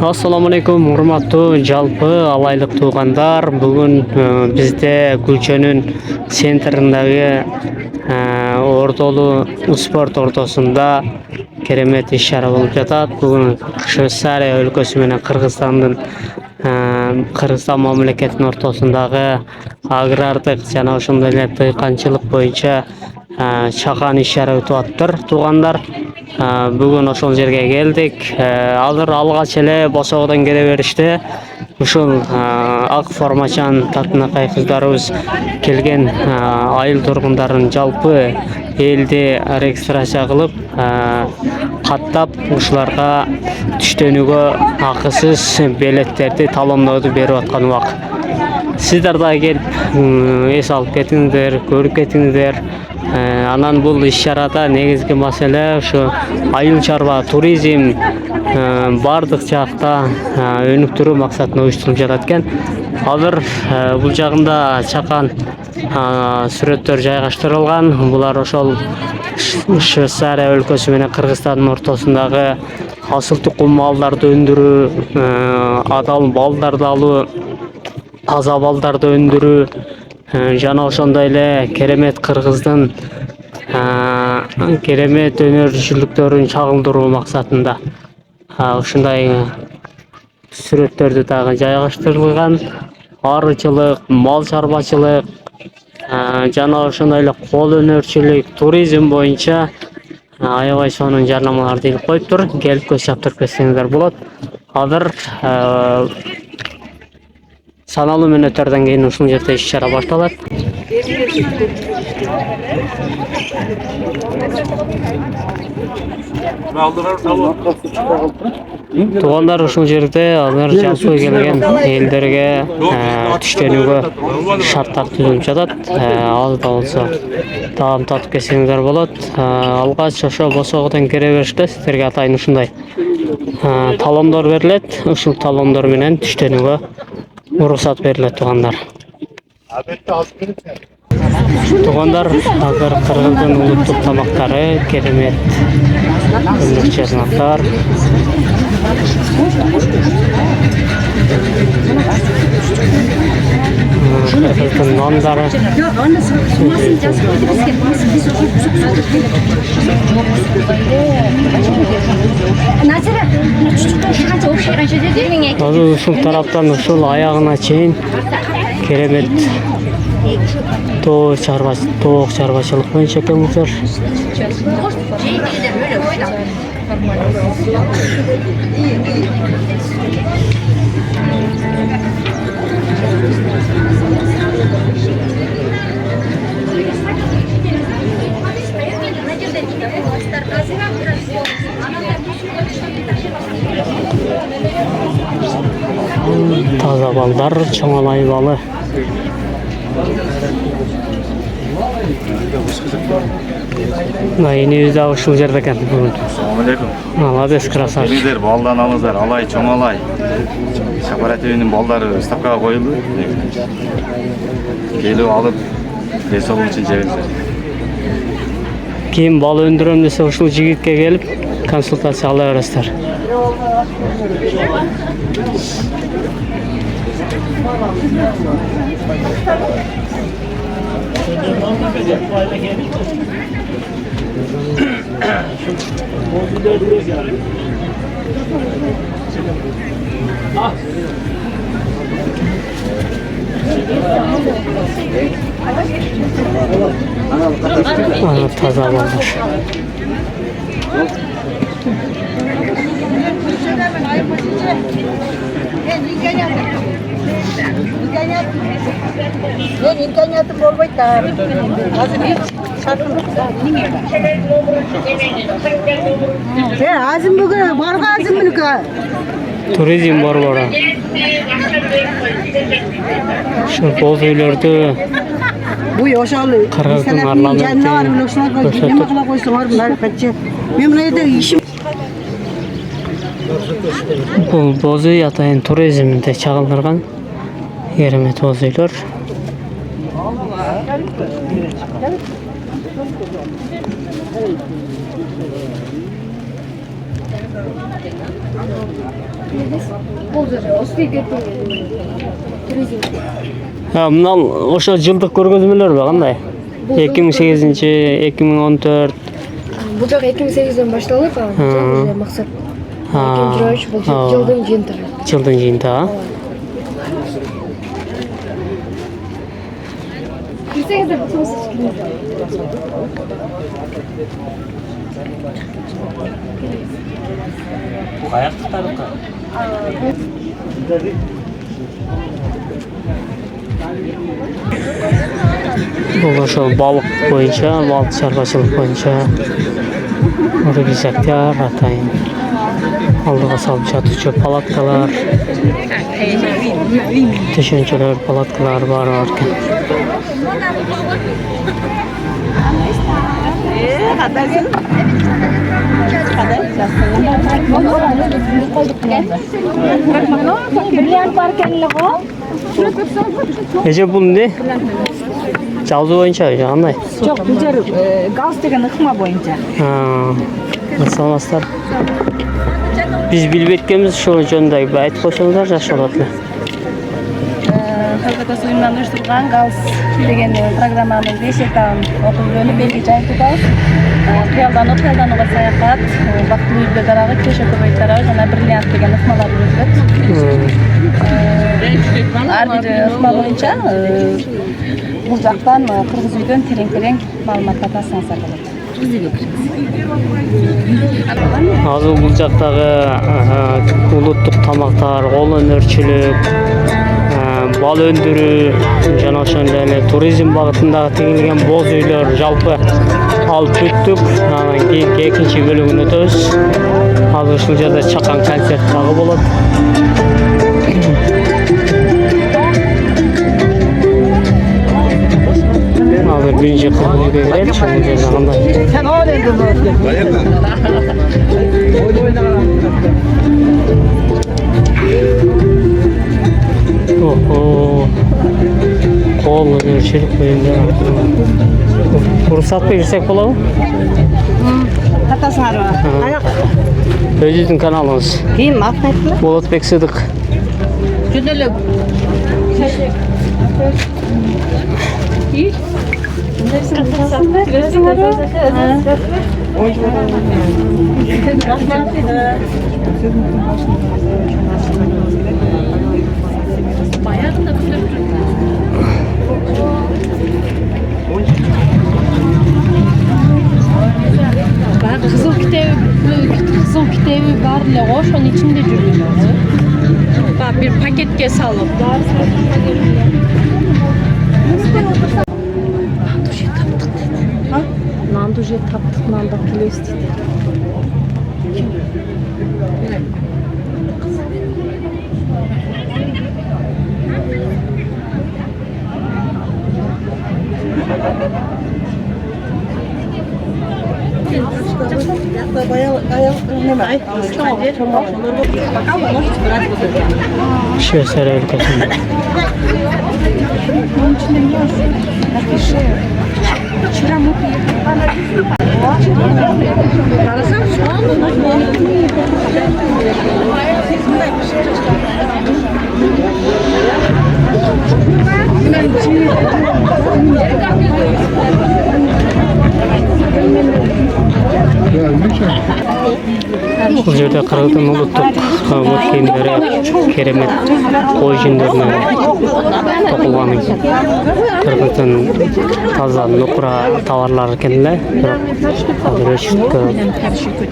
Assalamu alaikum, урматтуу жалпы алайлык туугандар. Бүгүн бизде Күлчөнүн центриндеги ортолуу спорт ортосунда керемет иш-чара болуп жатат. Бүгүн Швейцария өлкөсү менен Кыргызстан мамлекетинин ортосундагы агрардык жана ошондой эле дыйканчылык боюнча чакан иш-чара өтүп атыптыр, туугандар. Бүгүн ошол жерге келдик. Азыр алгач эле босоодон келе бериште ушул ак формачан татынакай кыздарыбыз келген айыл тургундарын жалпы элди регистрация кылып, каттап ушуларга түштөнүүгө акысыз билеттерди талондооду берип аткан убак. Сиздер дагы келип эс алып кетиңиздер, көрүп кетиңиздер. Анан бул иш-чарада негизги маселе ушу айыл чарба туризм бардык жакта өнүктүрүү максатында уюштурулуп жатат экен. Азыр бул жагында чакан сүрөттөр жайгаштырылган. Булар ошол Швейцария өлкөсү менен Кыргызстандын ортосундагы асыл тукум малдарды өндүрүү, адал балдарды алуу, таза балдарды өндүрүү жана ошондой эле керемет Кыргыздын керемет өнөрчүлүктөрүн чагылдыруу максатында ушундай сүрөттөрдү дагы жайгаштырылган. Арычылык, мал чарбачылык жана ошондой эле кол өнөрчүлүк, туризм боюнча аябай сонун жарнамаларды илип коюптур. Келип көз чаптырып кетсеңиздер болот. Азыр саналуу мүнөттөрдөн кийин ушул жерде иш-чара башталат. Туугандар, ушул жерде азыр жалпы келген элдерге түштөнүүгө шарттар түзүлүп жатат. Аз да болсо таам татып кетсеңиздер болот. Алгач ошо босоодон кире бериште сиздерге атайын ушундай талондор берилет. Ушул талондор менен түштөнүүгө уруксат берилет, туугандар. Туугандар, азыр Кыргыздын улуттук тамактары керемет чеснактар. Кыргыздын нандары. Азыр ушул тараптан ушул аягына чейин керемет тоок чарбачылык боюнча экен бул жер. Таза балдар, чоңалай балы. Энебиз да ушул жерде экен бүгүн. Assalamu alaikum. Молодец, красавчик. Сиздер балдан алыңыздар, алай, чоңалай. Кооперативинин балдары ставкага коюлду. Келип алып, эс алуу үчүн жибериңиздер. Ким бал өндүрөм десе ушул жигитке келип консультация ала бересиздер. Таза балдар. İmkaniyatım olmayı da azim azim bugün barga azim bugün. Туризм борбору. Şu boz үйлөрдү Bu ошол Кыргыздын парламенти мен мына жерде ишим бул боз үй атайын туризмде чагылдырган керемет боз үйлөр. Мына ошо жылдык көргөзмөлөр кандай? 2008-2014. Бул жак 2008-ден башталып, максат. 2023 бул жылдын жыйынтыгы. Жылдын жыйынтыгы. Кирсеңиздер болсоңуз Бул ошол балык боюнча, балык чарбачылык боюнча рюкзактар, атайын алдыга салып жатуучу палаткалар, төшөнчөлөр, палаткалар бар экен. Эже бул эмне? Жалгыз боюнча кандай? Жок, бул жер галс деген ыкма боюнча. Саламатсыздар. Биз билбей эткенбиз, ошол жөнүндө айтып койсоңуздар жакшы болот эле. Халкы уюмунан уюштурулган галс деген программанын 5 этабын окуп бөлүп элге жайып жатабыз. Кыялдануу, кыялданууга саякат, бактылуу үй бүлө дарагы, кеше көбөйт дарагы жана бриллиант деген ыкмалар өтөт. Ар бир ыкма боюнча бул жактан кыргыз үйдөн терең маалыматка тассаңыздар болот. Азыр бул жактагы улуттук тамактар, кол өнөрчүлүк, бал өндүрүү жана ошондой эле туризм багытындагы тигилген боз үйлөр жалпы алып бүттүк. Анан кийинки экинчи бөлүгүнө өтөбүз. Азыр ушул жерде чакан концерт дагы болот. Азыр биринчи кыргыз үйгө келчи, бул жерде кандай? Sen o ne Кол өнөрчүлүк боюнча. Уруксатпы кирсек болобу? Katasarı. Өзүңүздүн каналыңыз. Kim atletli? Болотбек Сыдык. Jüdülü. Kızıl kitebi var le o şu an içinde жүргөн. Bak bir paketke salıp. Nandu jet taptık, nanda kilosu dedi. Şöyle ülkesinde. Бұл жерде Қырғыздың ұлттық ұлт киімдері керемет қой жүндеріне тоқылған екен. Қырғыздың таза нұқыра товарлары екен де, бірақ қазір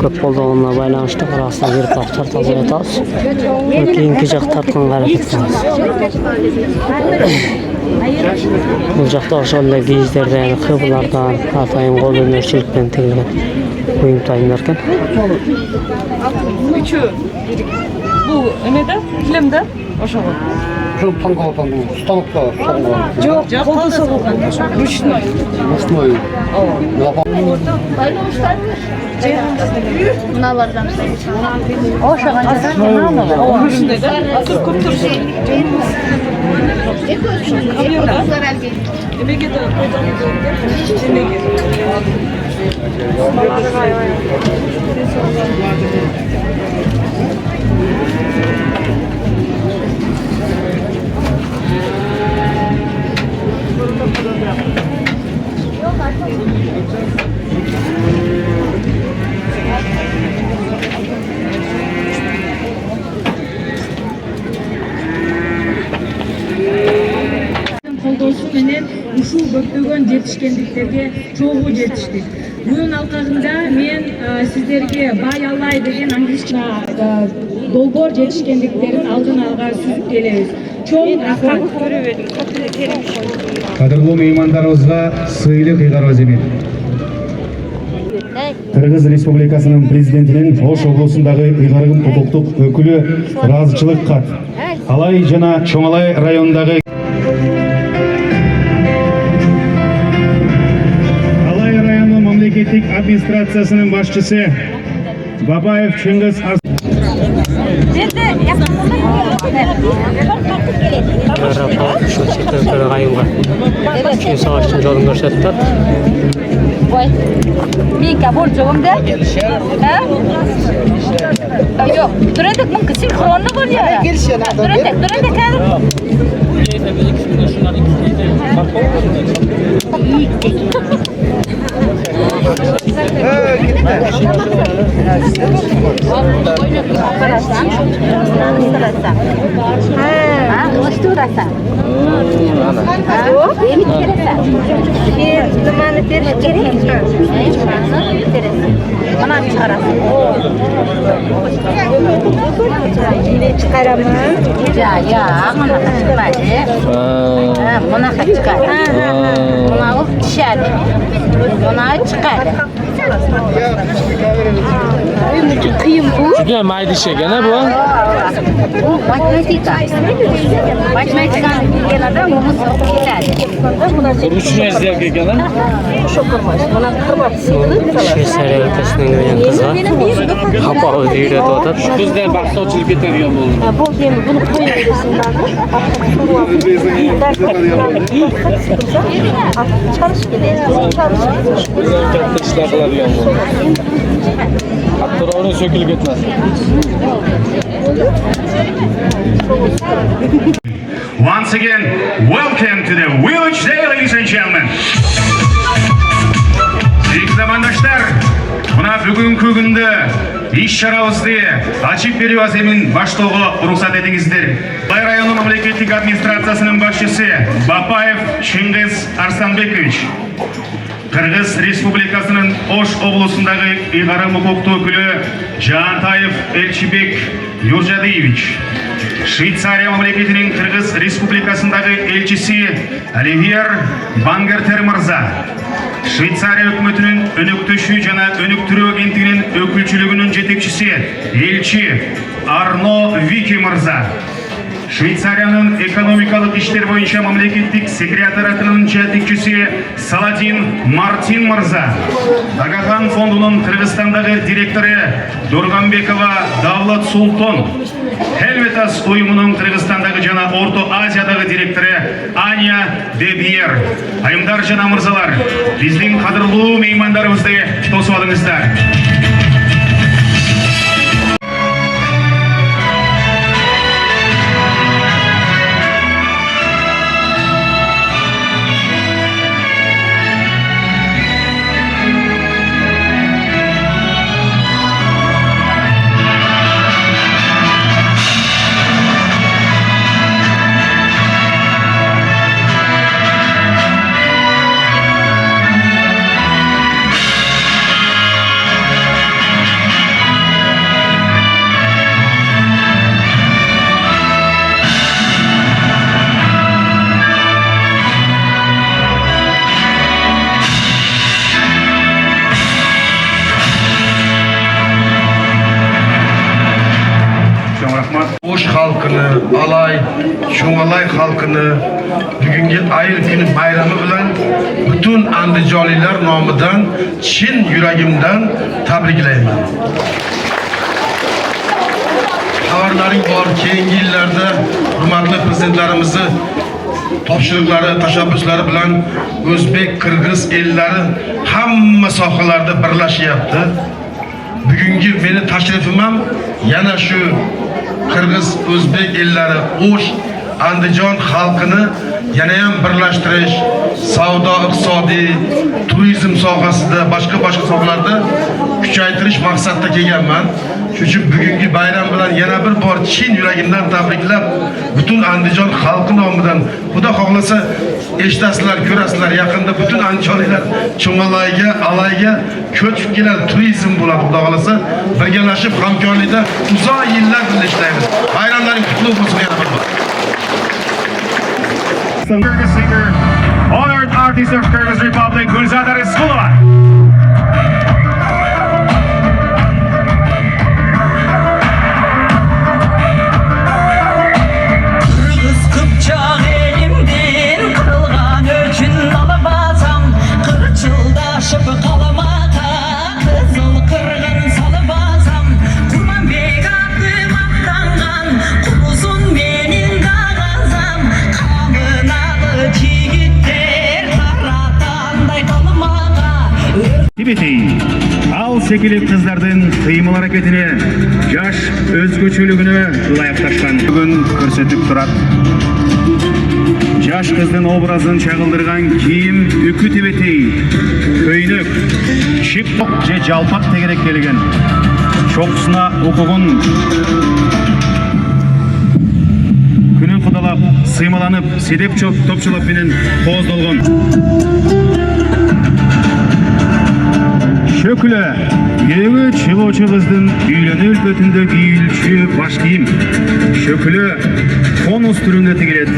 көп болуына байланышты арасына беріп таптар таза айтамыз. Кейінгі жақ тартқан қарекет қыламыз. Бұл жақта ошондай киіздерден, қыбылардан, атайын қол өнерчілікпен тігілген бұйымтайымдар екен. Üçü. Bu ömede, filmde. Oşağı. Şu pankoldan bu stanokta soğulan. Yok, kolda soğuğun. Rüşnoy. Rüşnoy. Mınalardan. Oşağı. Rüşnoy da. Asıl kurtursun. Kamyonda. Eve gidiyor. İçine giriyor. ушул көптөгөн жетишкендиктерге чогуу жетиштик. Буюн алкагында мен сиздерге бай алай деген англисча долбоор жетишкендиктерин алдын алга сүзүп келебиз. Чоң рахмат. Кадырлуу меймандарыбызга сыйлык ыйгарып эми. Кыргыз Республикасынын президентинин Ош облусундагы ыйгарым укуктук өкүлү ыраазычылык кат. Алай жана Чоңалай районундагы Алай району мамлекеттик администрациясынын башчысы Бабаев Чыңгыз жолун көрсөтүп Мен кабор жолумда. Yok, duracak mı? Sinkronlu var ya. Duracak kadar. Juda mayda ish ekan bu. Matematika. Matematikani bilganlarda buni ketadi. Tushunmaysiz ekan. Shveysariya o'lkasining qizi Xapoov uyda o'tadi. Bizdan bahsovchilik ketadigan bo'ldi. Bo'ldi, endi buni qo'yaversin. Chalish kerak. Katta ishlar qiladigan bo'ldi. Hatto so'kilib ketmasin. Once again, welcome to the Village Day, ladies and gentlemen. Sevgili zamandaşlar, buna bugungi kunda iş-şarabızды açıp берүү аземин баштоого уруксат этиңиздер. Алай району мамлекеттик администрациясынын башчысы Бапаев Чыңгыз Арстанбекович, Кыргыз Республикасынын Ош облусундагы ыйгарым укуктуу өкүлү Жаантаев Элчибек Юржадиевич, Швейцария мамлекетинин Кыргыз Республикасындагы элчиси Оливьер Бангертер мырза, Швейцария өкмөтүнүн өнөктөшүү жана өнүктүрүү агенттигинин өкүлчүлүгүнүн жетекчиси элчи Арно Вики мырза, Швейцариянын экономикалык иштер боюнча мамлекеттик секретариатынын жетекчиси Саладин Мартин мырза, Агахан фондунун Кыргызстандагы директору Дурганбекова Давлат Султон, Helvetas уюмунун Кыргызстандагы жана Орто Азиядагы директору Аня Дебьер. Айымдар жана мырзалар, биздин кадырлуу меймандарыбызды тосуп алыңыздар. Oş halkını, Alay, Çoğalay halkını bugünkü ayır günü bayramı bilen bütün Andijonlilar nomidan chin yuragimdan tabriklayman. Xabarlaring bor, keyingi yillarda hurmatli prezidentlarimizni topshiriqlari, tashabbuslari bilan O'zbek, Qirg'iz ellari hamma sohalarda birlashyapti. Bugungi meni tashrifim ham yana shu Qirg'iz, O'zbek ellari, O'sh, Andijon xalqini yana ham birlashtirish, savdo, iqtisodiy, turizm sohasida, boshqa sohalarda kuchaytirish maqsadida kelganman. Shuning uchun bugungi bayram bilan yana bir bor chin yuragimdan tabriklab, butun Andijon xalqi nomidan Xudo xohlasa eshitasizlar, ko'rasizlar, yaqinda butun andijonliklar Cho'ng'alayga, Alayga ko'chib kelar, turizm bo'ladi Xudo xohlasa. Birgalashib hamkorlikda uzoq yillar birga ishlaymiz. Bayramlaring qutlug' bo'lsin yana bir bor. Kyrgyz singer, honored artist of Kyrgyz Republic, Gulzada Ryskulova. Kırgız Kıpçak elimden kırılgan öçün alıp alsam, kırçıldaşıp kalamata, kızıl kırgın salıp alsam, Kurman Bek adlı maqtangan, kuluzun menin kağazam, kamın alı jigitler taratanday kalmaga. Tibetey, al sekilip kızlardan kıymal hareketine, yaş özgöçülüğünü layıklaşkan. Bugün көрсөтүп турат. Yaş kыздын образын чагылдырган кийим үкү Тибетей, көйнөк, шипок же жалпак тегерек келген. Чокусуна окугун күнүн кудалап, сыймаланып, седеп топчулап менен кооздолгон. Шөкүлө, еңі чыгуучу кыздын үйлөнүү үлпөтүндө кийүүчү баш кийим. Шөкүлө конус түрүндө тигилет.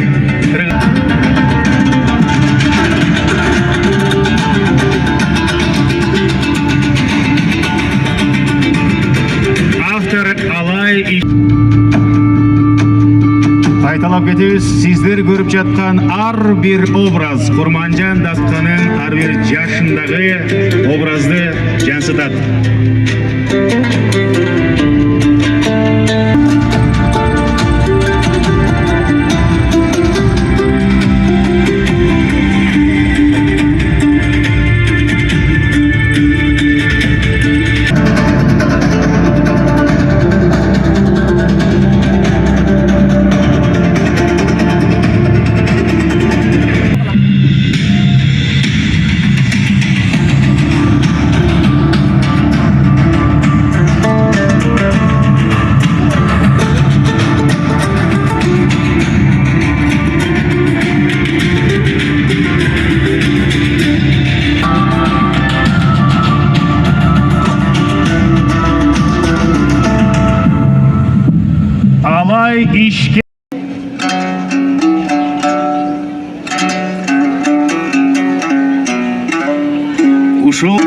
Автор Алай. Айталап кетебиз, сиздер көрүп жаткан ар бир образ Курманжан Дастанын ар бир жашындагы образды жансытат. Алай ишке ушул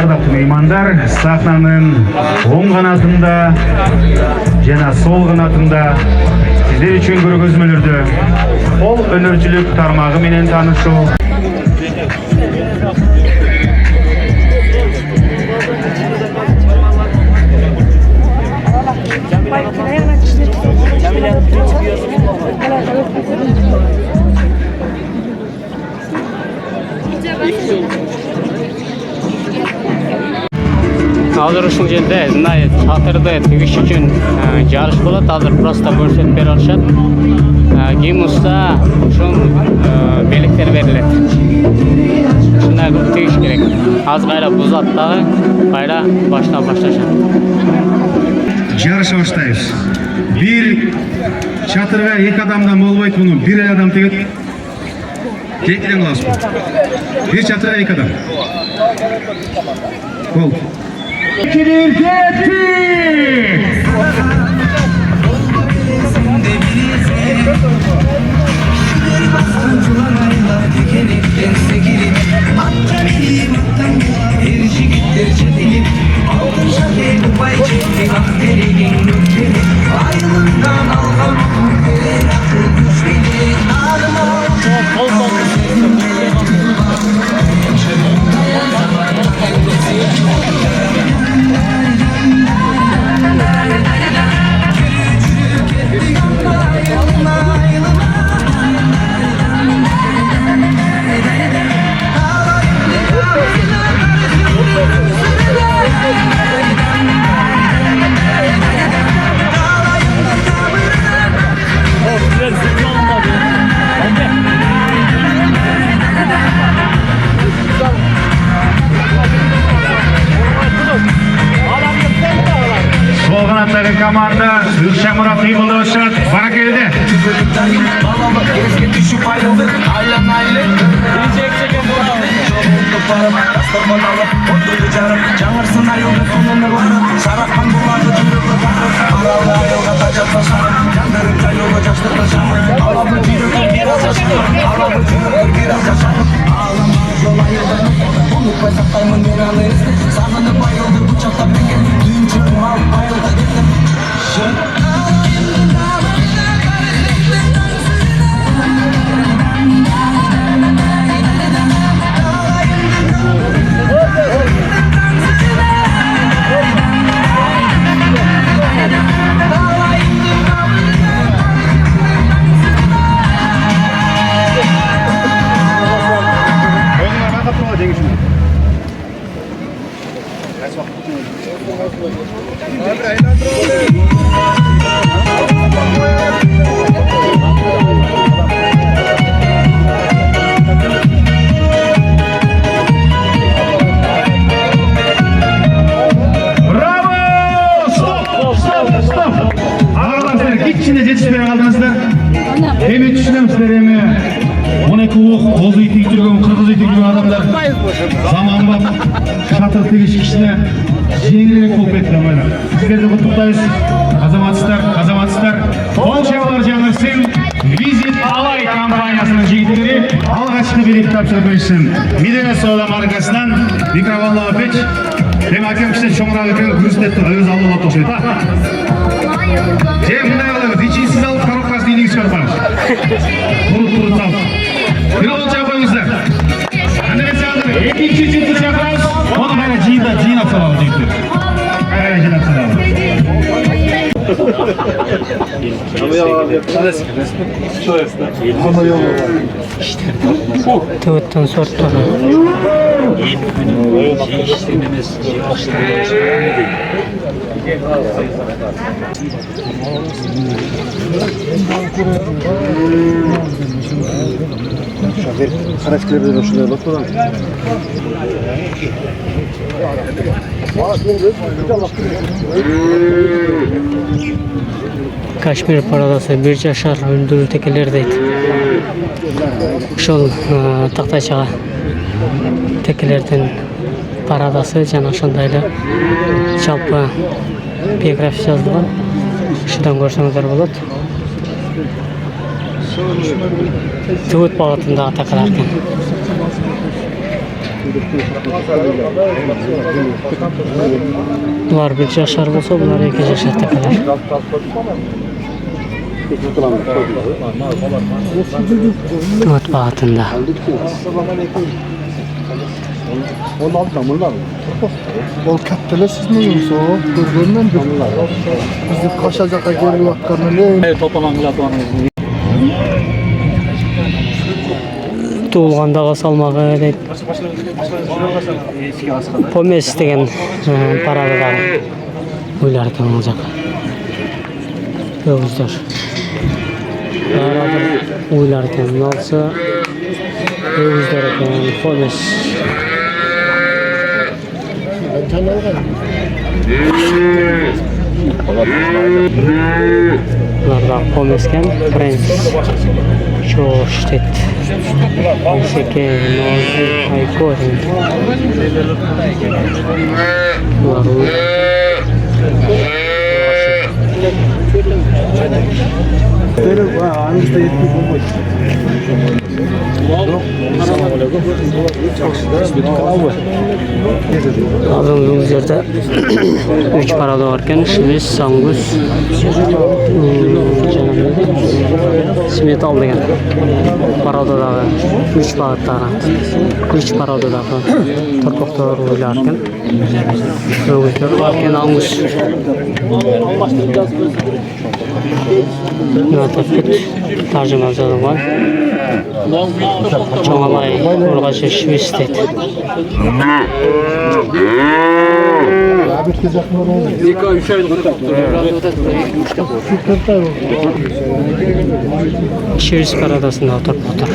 Ардактуу меймандар, сахнанын оң канатында жана сол канатында сиздер үчүн көргөзмөлөрдө кол өнөрчүлүк тармагы менен таанышуу. Азыр ушул жерде мына чатырды тигиш үчүн жарыш болот. Азыр просто көрсөтүп бере алышат. Ким уста ошол белектер берилет. Ушундай кылып тигиш керек. Az кайра бузат дагы, кайра баштан башташат. Жарыша баштайбыз. Bir çatırga 2 adamdan bolбойт, bunu 1 adam тегет. Кекилен каласыз. Bir çatırga 2 adam. Бол. Sol kanattaki komanda Gülşen Murat Kıymalı Özşat bana geldi. Gitçinde yetişmeye kaldınızlar. Hem yetiştirimizler hem 12 uğuk, kozu iti yitirilen, kırgız iti yitirilen adamlar zamanı bak, şatır tegiş kişine жеңілірек болып кетті рамайна. Сіздерді құттықтаймыз. Азаматсыздар. Ол шабалар жаңырсын. Визит Алай компаниясының жігіттері алғашқы билет тапсырып берсін. Медене сода маркасынан микроволновый печ. Hem hakem işte çoğuna bakın, Grüstet'te öz Allah'a toşuyor. Mындай кылабыз, ичинсиз алып коробкасын ийниңиз чыгарпаңыз. Куруп салып. Bir ol çapayızlar. Annesi alır. İkinci ciddi çapayız. Onu böyle cina salalım diyecektir. Böyle cina salalım. Tığıttan sorttu. Karakterleri de şuraya bakalım. Kaşmir paradası bir yaşar öldürü tekeler deydi. Şol taxtaçağa tekelerden paradası jana şondayla жалпы биография жазылған. Шудан көрсеңіздер болады. Төвөт бағытындағы тақалар екен. Бұлар бір жашар болса, бұлар 2 жашар тақалар. Төвөт бағытында. Onu alacağım bunlar. Ol kattalar siz mi yoksa o? Görgönmen bir. Bizi kaçacak'a geri vatkanı ne? Evet, toplaman kılatılanız. Туылғандағы салмағы дейді. Помес деген парададағы ойлар екен ол жақ. Өгіздер. Бәрі ойлар екен. Мыналысы өгіздер екен. Помес. Bunlarda pomesken prens çoğuş dedi. Seke nozi aykorin. Aldığımız üzerde 3 parada varken Şivis, Sangus, Simit aldı yani. Parada da 3 bağıtlara, 3 parada da torpaklar oylarken Öğütler varken Angus. Natafet tarjıma zaten Çoğalay Urgaçı Şivis dedi. Şivis paradasında oturup otur.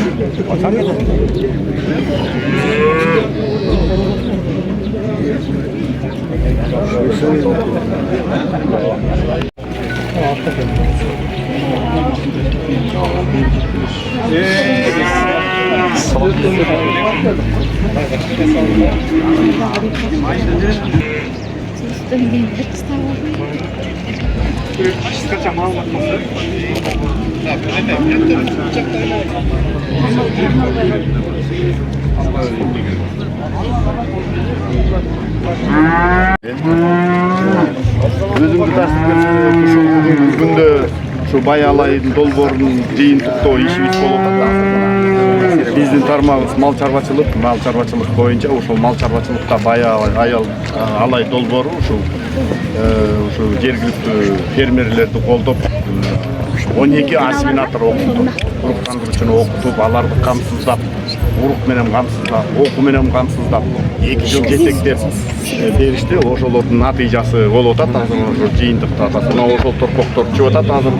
Өзімді тастып күнде şu Баялайдың долборын жиынтықтау ишибит болуп атат. Биздин тармагыбыз мал чарбачылык боюнча ошол мал чарбачылыкта Баялай долбору ушул жергиликтүү фермерлерди колдоп 12 ассимилятор окутуп, уруктандыруучуну окутуп, аларды камсыздап, урук менен камсыздап, оку менен камсыздап, 2 жыл жетектеп беришти. Ошолордун натыйжасы болуп атат. Азыр ошо жыйынтыкта атат. Мына ошол торпоктор чыгып атат азыр.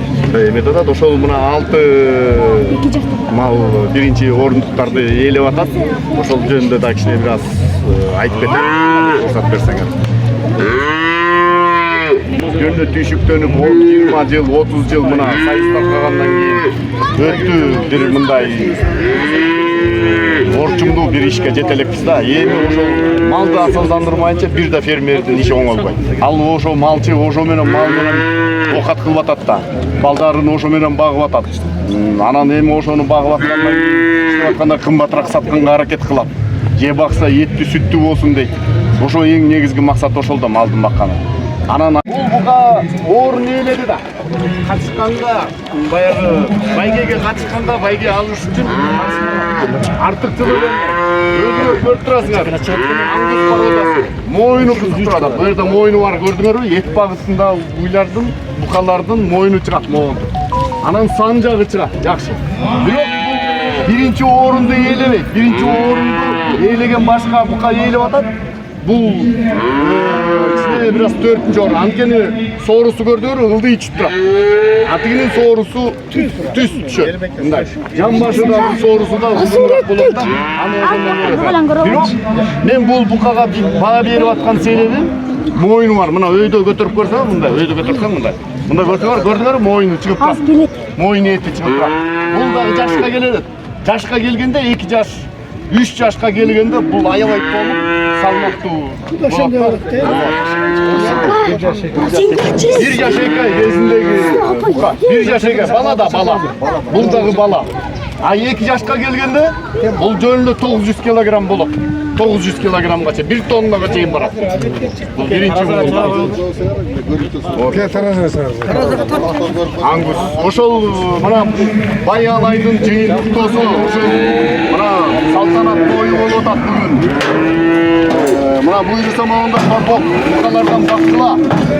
Эметип атат. Ошол мына 6 мал биринчи орундуктарды ээлеп атат. Ошол жөнүндө да кичине бир аз айтып кетем. Уруксат берсеңер. Жөнү түйшүктөнүп 20 жыл, 30 жыл мына сайыстар калгандан кийин өттү бир мындай орчумдуу бир ишке жете элекпиз да. Эми ошол малды асылдандырмайынча бир да фермердин иши оңолбойт. Ал ошо малчы ошо менен мал менен окат кылып атат да. Балдарын ошо менен багып атат. Анан эми ошону багып аткандан кийин иштеп атканда кымбатыраак сатканга аракет кылат. Же бакса еттүү сүттүү болсун дейт. Ошо эң негизги максат ошол да малдын бакканы. Анан бул буга орун ээледи да. Качканга баягы байгеге качканга байге алыш үчүн артыкчылыгын өзүңөр көрүп турасыңар. Аңгыз породасы моюну кызып турат. Бу жерде моюну бар, көрдүңөрбү? Эт багытында уйлардын, букалардын моюну чыгат могунду. Анан санжагы чыгат. Жакшы. Бирок биринчи орунду ээлебейт. Биринчи орунду ээлеген башка бука ээлеп атат. Бул кичине бир аз 4-нчү орун. Анткени соорусу көрдүңөрбү? Ылдый ичип турат. Атыгынын соорусу түз түшөт. Мындай. Жан башындагы соорусу да узунураак болот да. Аны бирок мен бул букага баа берип аткан себебим моюну бар. Мына өйдө көтөрүп көрсөң, мындай өйдө көтөрсөң мындай. Мында көрдүңөрбү? Моюну чыгып турат. Моюну эти чыгып турат. Бул дагы жашка келет. Жашка келгенде 2 жаш, 3 жашка келгенде бул аябай толуп салмактуу. Bir yaş ekay gezindegi bir yaş ekay bala da bala. Bul dagı bala. Ay 2 yaşka kelgende bul jönүндө 900 kilogram bolot. 900 kilogramgacha 1 tonnaga чейин барат. Бул биринчи Аңгус. Ошол мына Баялайдын жыйынтыктоосу ошол мына салтанат бою болуп атат бүгүн. Мына буйруса маунда торпок букалардан бактыла.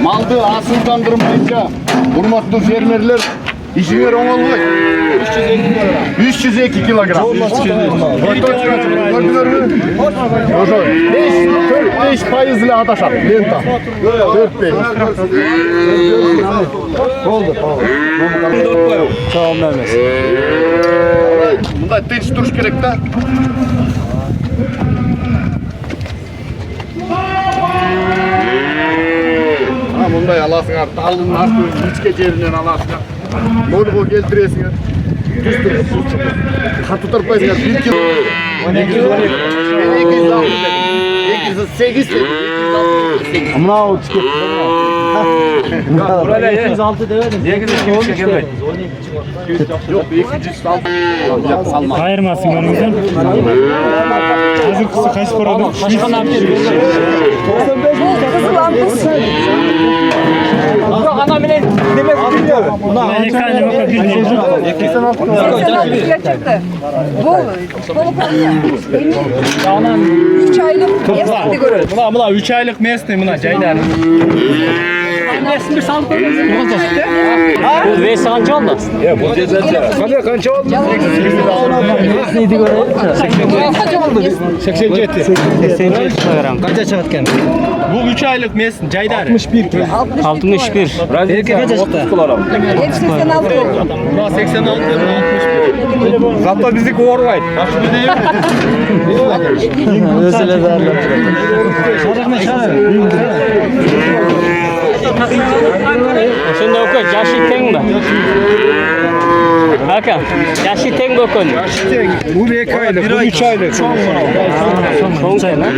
Малды асылдандырмайынча урматтуу фермерлер ишиңер оңолбойт. 302 kilogram. Gördünüz mü? Ошо 4-5% эле адашат лента. 4-5. Болду. Чоң эмес. Мындай тынч туруш керек да. Мындай аласыңар, талдын артын ичке жеринен аласыңар. Молго келтиресиңер. Катуу турпайсыңар. 1 кило. 208. Мынау тикет. Бурайла 206 дебедим. 200 келбейт. Жок, 206. Айырмасын көрүңүздөр. Азыркысы кайсы короду? Кашкан алып келген. 95 Ана менен демек билбейм. Мына эканы бока билбейм. 206 çıktı. Bu polukanya. 3 aylık hepsini görüyoruz. Мына 3 айлык местный мына жайдар. Нерсин бир салып көрсөңүз. Бул веси канча болду? Канча болду? 87 килограмм. Канча чыгат экен? Бул 3 айлык местный жайдар. 61. Эрке канча чыкты? Hepsi 86 oldu. Мына 86, мына 61. Зато биздики оорубайт. Өзү эле дарлап турат. Ошондо өкө жашы теңби? Ака, жашы тең бөкөн. Бул 2 айлык, бул 3 айлык. Чоң тең, а?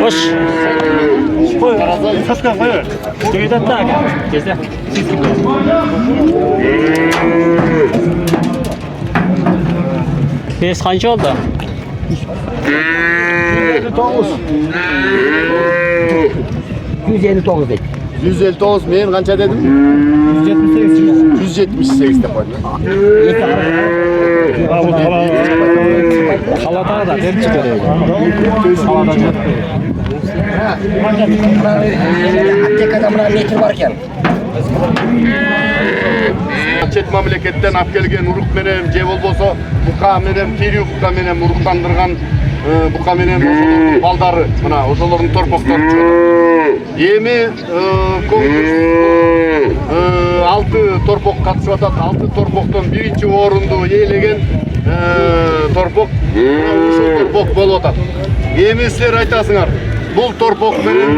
Хош. Саска кой. Көйдө так. Кезде. Бес канча болду? 159 deydi. 159 men kança dedim? 178 de koydum. Kalata da der çıkarıyor. Tek adamlar metre varken. Çet mamleketten ap kelgen uruk menen je bolboso buka menen teri buka menen uruktandırgan buka menen ошолордун балдары мына ошолордун торпоктору чыгат. Эми конкурс 6 торпок катышып атат. 6 торпоктон биринчи орунду ээлеген торпок ушул торпок болуп атат. Эми силер айтасыңар, бул торпок менен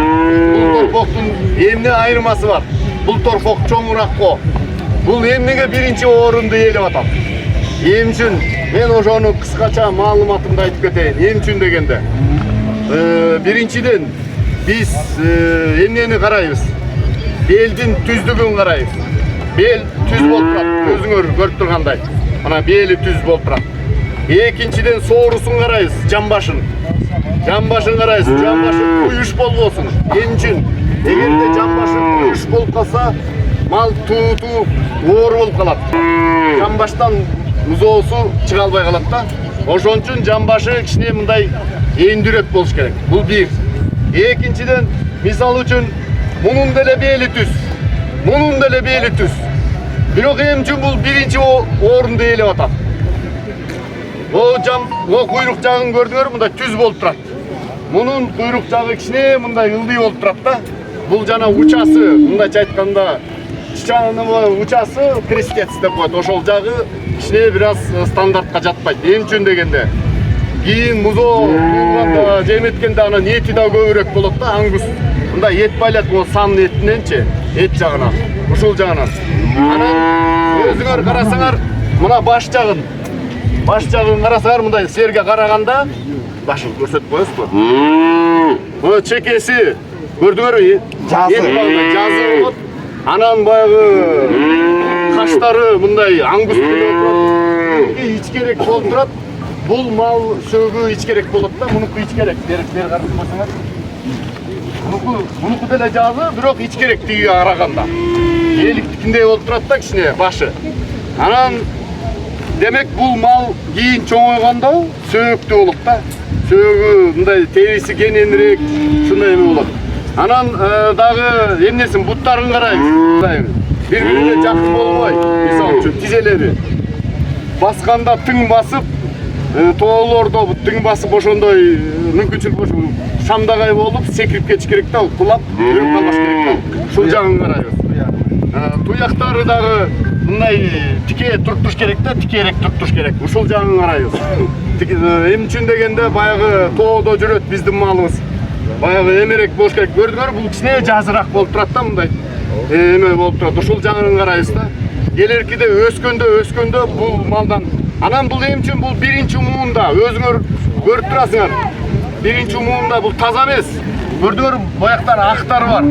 бул торпоктун эмне айырмасы бар? Бул торпок чоңуракко. Бул эмнеге биринчи орунду ээлеп атат? Эм үчүн мен ошону кыскача маалыматымды айтып кетейин. Эм үчүн дегенде биринчиден биз эмнени карайбыз? Белдин түздүгүн карайбыз. Бел түз болуп турат, өзүңөр көрүп тургандай. Мына бели түз болуп турат. Экинчиден соорусун карайбыз, жамбашын. Жамбашын карайбыз, жамбашы куюш болбосун. Эм үчүн эгерде жамбашы куюш болуп калса, мал тууту оор болуп калат. Жамбаштан музоосу чыга албай калат да. Ошон үчүн жамбашы кичине мындай эндүрөк болуш керек. Бул бир. Экинчиден, мисал үчүн мунун деле бели түз. Мунун деле бели түз. Бирок эм үчүн бул биринчи орунду ээлеп атат. О куйрук жагын көрдүңөр, мындай түз болуп турат. Мунун куйрук жагы кичине мындай ылдый болуп турат да. Бул жана учасы, мындайча айтканда, учасы крестец деп коет. Ошол жагы кичине бир аз стандартка жатпайт. Эм үчүн дегенде кийин музоо туулганда, жеметкенде анын эти да көбүрөөк болот да, ангус. Мындай эт байлат, бул сан этиненчи, эт жагынан, ушул жагынан. Анан өзүңөр карасаңар, мына баш жагын карасаңар, мындай силерге караганда башын көрсөтүп коесузбу? Бул чекеси көрдүңөрбү? Жазы болот. Анан баягы каштары мындай ангус ичкерек болуп турат. Бул мал сөөгү ичкерек болот да, мунуку ичкерек. Бери карап койсоңор. Мунуку деле жазы, бирок ичкерек тигиге караганда. Эликтикиндей болуп турат да кичине башы. Анан демек бул мал кийин чоңойгондо сөөктүү болот да. Сөөгү мындай териси кененирээк, ушундай эме болот. Анан дагы эмнесин буттарын карайбыз. Бири-бирине жакын болбой, мисалы үчүн тизелери басканда тың басып, тоолордо тың басып ошондой мүмкүнчүлүк болуп, шамдагай болуп секирип кетиш керек да, кулап, өлүп калбаш керек да. Ушул жагын карайбыз. Туяктары дагы мындай тике туруп туруш керек да, тикерээк туруп туруш керек. Ушул жагын карайбыз. Эмне үчүн дегенде баягы тоодо жүрөт биздин малыбыз. Баягы эмерек болуш керек. Көрдүңөр, бул кичине жазыраак болуп турат да мындай. Эме болуп турат. Ушул жагын карайбыз да. Келеркиде өскөндө бул малдан. Анан бул эмне үчүн бул биринчи муунда, өзүңөр көрүп турасыңар. Биринчи муунда бул таза эмес. Көрдүңөр, бояктар актары бар.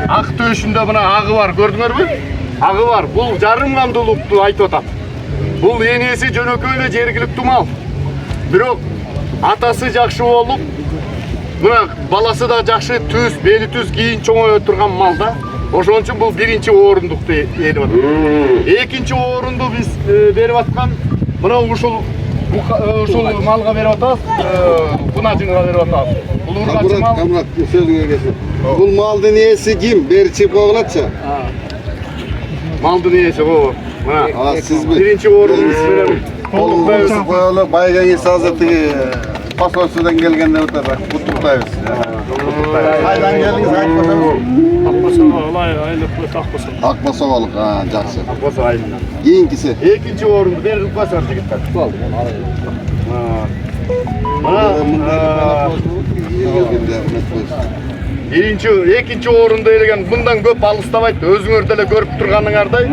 Ак төшүндө мына агы бар, көрдүңөрбү? Агы бар. Бул жарым кандуулукту айтып атат. Бул энеси жөнөкөй эле жергиликтүү мал. Бирок атасы жакшы болуп, мына баласы да жакшы түз, бели түз кийин чоңое турган мал да. Ошон үчүн бул биринчи орундукту ээлеп атат. Экинчи орунду биз берип аткан мына ушул малга берип атабыз, Бунажинга берип атабыз. Бул ургачы мал. Камрат, сөзүңө келсин. Бул малдын ээси ким? Берчи койгулачы. Малдын ээси го. Мына сизби? Биринчи орунду берем. Толук коелу, байга эси азыр тиги посольстводон келгенде өтөп куттуктайбыз. Кайдан келдиңиз айтып атасыз? Акбосоолук, жакшы. Акбосоо айылынан. Кийинкиси. Экинчи орунду берип коесуңар жигиттер. Экинчи орунду элеген мындан көп алыстабайт, өзүңөр деле көрүп турганыңардай.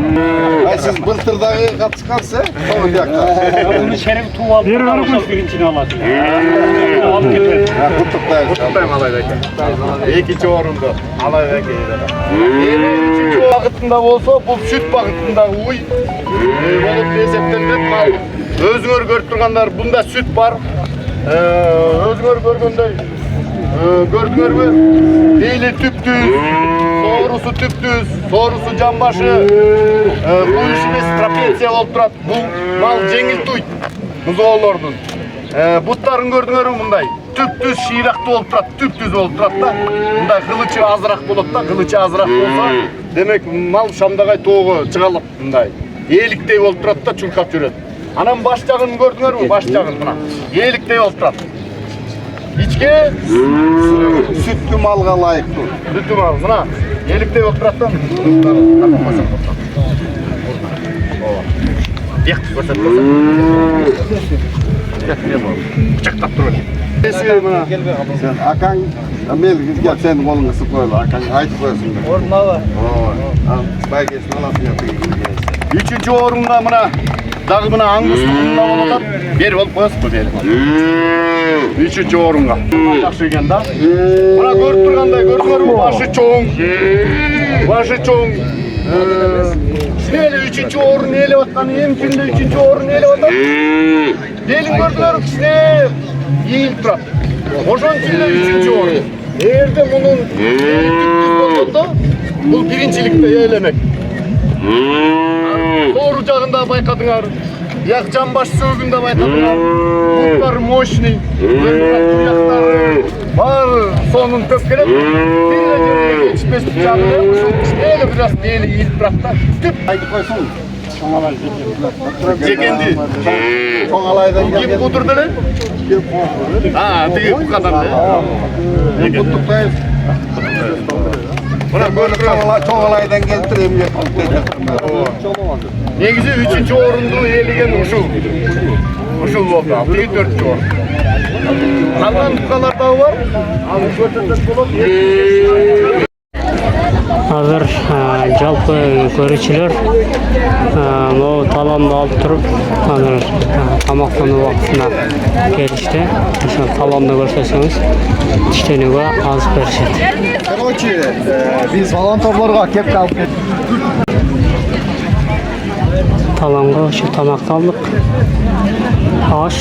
Сиз былтыр дагы катышкансыз, сол жакта. Bunu şerif tuval. Birincini alат. Алып кетет. Куттуктайм алай эке. Экинчи орунду алай эке. Эми үчүнчү багытында болсо, бул сүт багытындагы уй болуп эсептелет мал. Өзүңөр көрүп тургандар, бунда сүт бар. Өзүңөр көргөндөй көрдүңөрбү? Бели түптүз, соорусу түптүз, соорусу жамбашы, куюш эмес трапеция болуп турат. Бул мал жеңил туйт, музоолордун. Буттарын көрдүңөрбү мындай? Түптүз, шыйрактуу болуп турат, түптүз болуп турат да. Мындай кылычы азыраак болот да, кылычы азыраак болсо, демек мал шамдагай тоого чыга алат мындай. Ээликтей болуп турат да, чуркап жүрөт. Анан баш жагын көрдүңөрбү? Баш жагын мына. Ээликтей болуп турат. İçki Sütlü malga layıktır. Sütlü mal, mına ээликтей болуп турат да. Бияк көрсөтөт болсо. Бычактап туруп. Sen akang gel sen kolunu sık koyla. Akang aytıp koysun. Oruna var. Baygesin alasın yapayım. Üçüncü orunga mına dagı mına angus tukumunda bolуп атат. Бери болуп коесуз бу бери. Üçüncü orunga. Жакшы экен да. Мына көрүп тургандай көрдүңөрбү? Башы чоң. Башы чоң. Кичине üçüncü орун ээлеп атканы эми күндө üçüncü орун ээлеп атат. Белин көрдүңөрбү? Кичине ийилип турат. Ошон үчүн эле üçüncü орун. Эгерде мунун түптүз болгондо бул биринчиликте ээлемек. Doğru jagында байкадыңар. Як жамбаш сөөгүндө байкадыңар. Буттар мощный. Бар сонун төп келет. Бир жерге жетишпес жагы ушул кичине бираз бели ийилип турат да. Түп айтып койсоң. Жегенди. Чоңалайдан келген. Бутур деле? Тиги кадар. Куттуктайбыз. Мына көрүп Чоңалайдан келтирем деп. Негизи 3-чү орунду ээлеген ушул. Ушул болду. Тиги 4-чү орун. Калган букалар дагы бар. Аны көрсөтөт болот. Азыр жалпы көрүүчүлөр могу талонду алып туруп, азыр тамактануу убактына келишти. Ошо талонду көрсөтсөңүз, тиштенүүгө азык беришет. Короче, биз волонтерлорго кепка алып Талонго ошо тамакты алдык. Аш,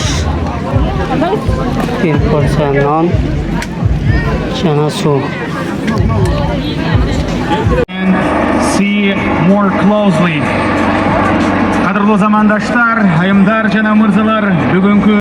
бир порция нан, жана суу. See more closely. Кадырлуу замандаштар, айымдар жана мырзалар, бүгүнкү